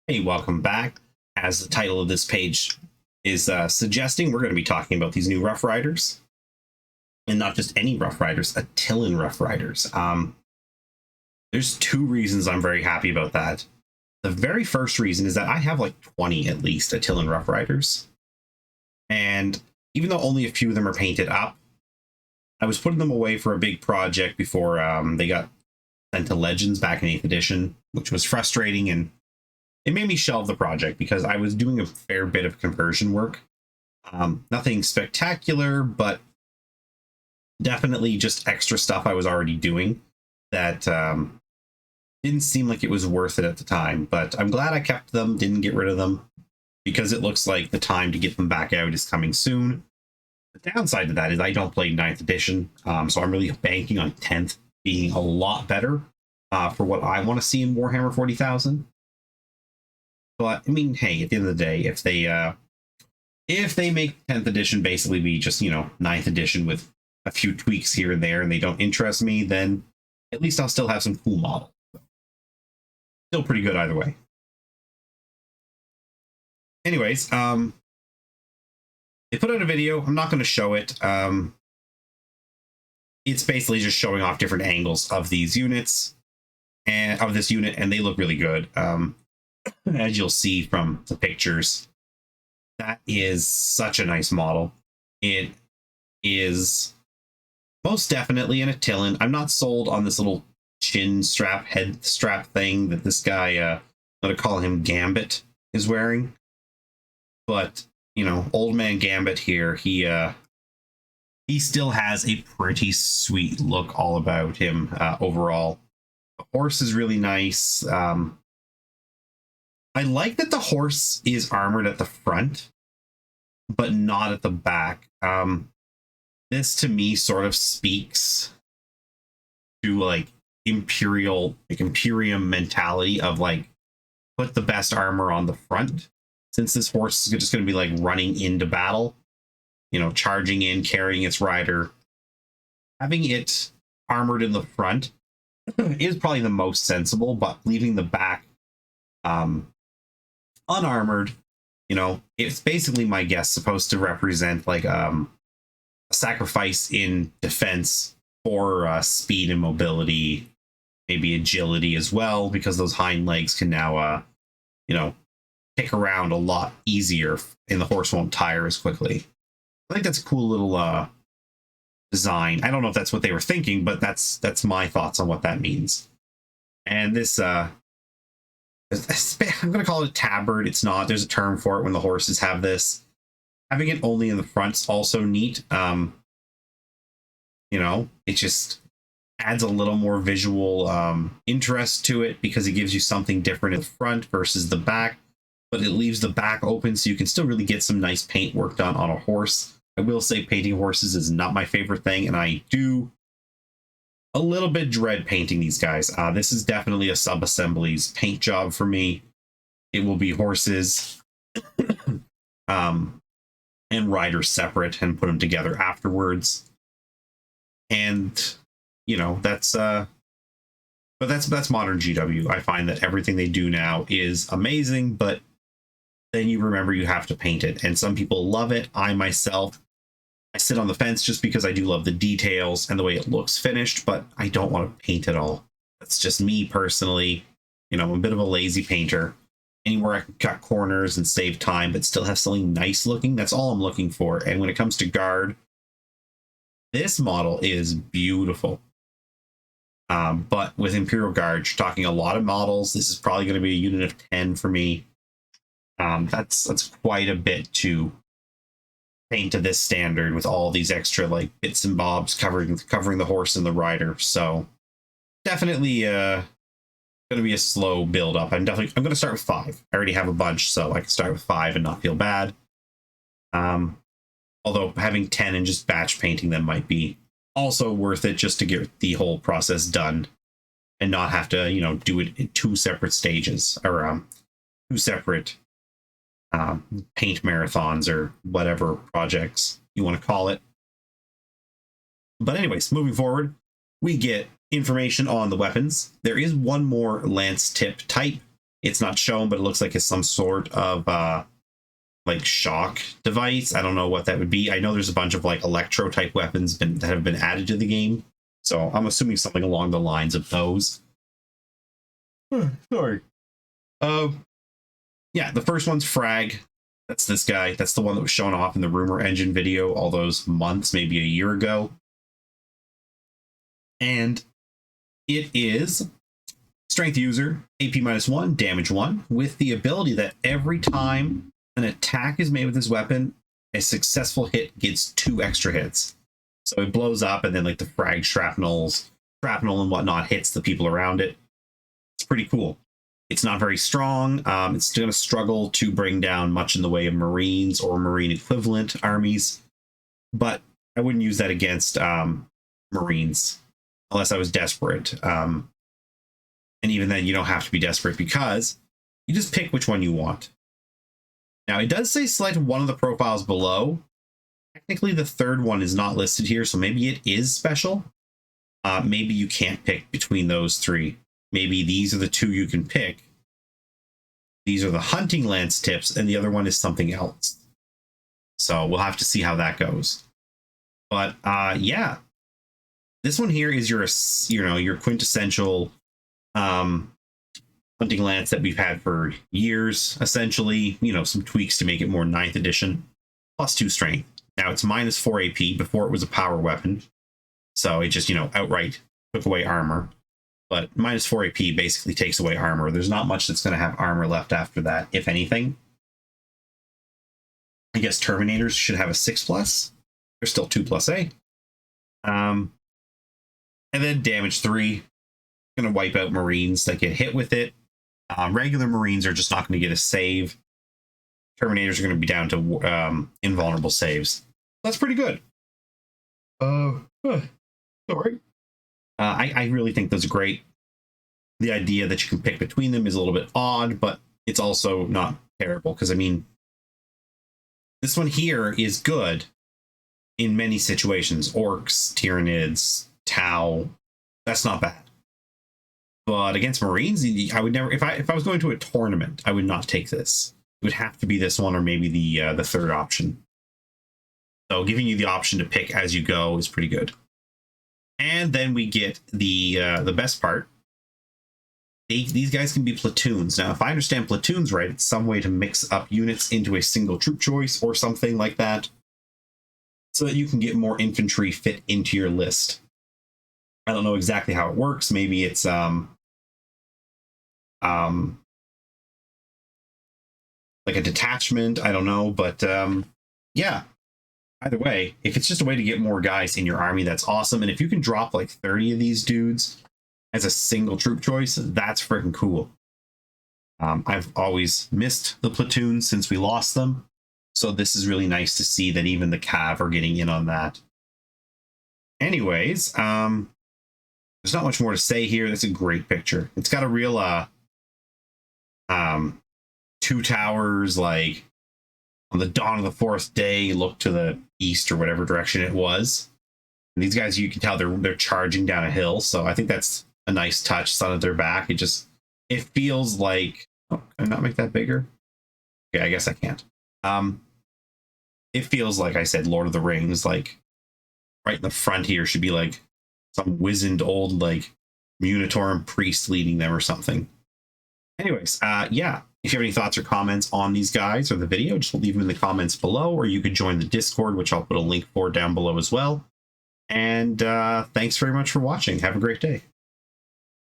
Hey, welcome back. As the title of this page is suggesting, we're going to be talking about these new Rough Riders. And not just any Rough Riders, Attilan Rough Riders. There's two reasons I'm very happy about that. The very first reason is that I have like 20 at least Attilan Rough Riders. And even though only a few of them are painted up, I was putting them away for a big project before they got sent to Legends back in 8th edition, which was frustrating, and it made me shelve the project because I was doing a fair bit of conversion work. Nothing spectacular, but definitely just extra stuff I was already doing that didn't seem like it was worth it at the time. But I'm glad I kept them, didn't get rid of them, because it looks like the time to get them back out is coming soon. The downside to that is I don't play 9th edition, so I'm really banking on 10th being a lot better for what I want to see in Warhammer 40,000. But I mean, hey, at the end of the day, if they make 10th edition basically be just, 9th edition with a few tweaks here and there, and they don't interest me, then at least I'll still have some cool models. Still pretty good either way. Anyways, they put out a video. I'm not going to show it. It's basically just showing off different angles of these units and of this unit, and they look really good. As you'll see from the pictures, that is such a nice model. It is most definitely an Attilan. I'm not sold on this little chin strap, head strap thing that this guy, I'm going to call him Gambit, is wearing. But, old man Gambit here, he still has a pretty sweet look all about him overall. The horse is really nice. I like that the horse is armored at the front, but not at the back. This to me sort of speaks to like Imperium mentality of like, put the best armor on the front. Since this horse is just going to be like running into battle, charging in, carrying its rider, having it armored in the front is probably the most sensible, but leaving the back unarmored, it's basically, my guess, supposed to represent like a sacrifice in defense for speed and mobility, maybe agility as well, because those hind legs can now kick around a lot easier and the horse won't tire as quickly. I think that's a cool little design. I don't know if that's what they were thinking, but that's my thoughts on what that means. And this I'm going to call it a tabard. It's not. There's a term for it when the horses have this. Having it only in the front's also neat. It just adds a little more visual interest to it because it gives you something different in the front versus the back, but it leaves the back open so you can still really get some nice paint work done on a horse. I will say painting horses is not my favorite thing, and I do a little bit dread painting these guys. This is definitely a sub-assemblies paint job for me. It will be horses and riders separate and put them together afterwards. And, that's but that's modern GW. I find that everything they do now is amazing, but then you remember you have to paint it. And some people love it. I sit on the fence just because I do love the details and the way it looks finished, but I don't want to paint it all. That's just me personally. I'm a bit of a lazy painter. Anywhere I can cut corners and save time, but still have something nice looking, that's all I'm looking for. And when it comes to Guard, this model is beautiful. But with Imperial Guard, you're talking a lot of models. This is probably going to be a unit of 10 for me. That's quite a bit to paint to this standard with all these extra like bits and bobs covering the horse and the rider. So definitely going to be a slow build up. I'm going to start with 5. I already have a bunch, so I can start with 5 and not feel bad. Although having 10 and just batch painting them might be also worth it just to get the whole process done and not have to, do it in 2 separate stages or 2 separate paint marathons or whatever projects you want to call it. But anyways, moving forward, we get information on the weapons. There is one more lance tip type It's not shown, but it looks like it's some sort of like shock device. I don't know what that would be. I know there's a bunch of like electro type weapons that have been added to the game, so I'm assuming something along the lines of those. Sorry. Yeah, the first one's Frag. That's this guy. That's the one that was shown off in the Rumor Engine video all those months, maybe a year ago. And it is Strength User, AP -1, damage 1, with the ability that every time an attack is made with this weapon, a successful hit gets 2 extra hits. So it blows up, and then like the frag shrapnel and whatnot hits the people around it. It's pretty cool. It's not very strong. It's going to struggle to bring down much in the way of Marines or Marine equivalent armies, but I wouldn't use that against Marines unless I was desperate. And even then, you don't have to be desperate because you just pick which one you want. Now, it does say select one of the profiles below. Technically, the third one is not listed here, so maybe it is special. Maybe you can't pick between those 3. Maybe these are the 2 you can pick. These are the hunting lance tips, and the other one is something else. So we'll have to see how that goes. But yeah, this one here is your quintessential hunting lance that we've had for years. Essentially, some tweaks to make it more 9th edition, +2 strength. Now it's -4 AP. Before it was a power weapon, so it just outright took away armor. But -4 AP basically takes away armor. There's not much that's going to have armor left after that, if anything. I guess Terminators should have a 6+. They're still 2+A. And then damage 3. Going to wipe out Marines that get hit with it. Regular Marines are just not going to get a save. Terminators are going to be down to invulnerable saves. That's pretty good. Sorry. I really think those are great. The idea that you can pick between them is a little bit odd, but it's also not terrible, because, I mean, this one here is good in many situations. Orcs, Tyranids, Tau, that's not bad. But against Marines, I would never, if I was going to a tournament, I would not take this. It would have to be this one or maybe the third option. So giving you the option to pick as you go is pretty good. And then we get the best part. These guys can be platoons. Now, if I understand platoons right, it's some way to mix up units into a single troop choice or something like that, so that you can get more infantry fit into your list. I don't know exactly how it works. Maybe it's like a detachment. I don't know, but yeah. Either way, if it's just a way to get more guys in your army, that's awesome. And if you can drop like 30 of these dudes as a single troop choice, that's freaking cool. I've always missed the platoons since we lost them, so this is really nice to see that even the Cav are getting in on that. Anyways, there's not much more to say here. That's a great picture. It's got a real 2 towers, like on the dawn of the 4th day, look to the east or whatever direction it was. And these guys, you can tell they're charging down a hill, so I think that's a nice touch. Sun at their back. It feels like, oh, can I not make that bigger? Okay, I guess I can't. It feels like, I said, Lord of the Rings, like right in the front here should be like some wizened old like Munitorum priest leading them or something. Anyways, yeah. If you have any thoughts or comments on these guys or the video, just leave them in the comments below, or you could join the Discord, which I'll put a link for down below as well. And thanks very much for watching. Have a great day.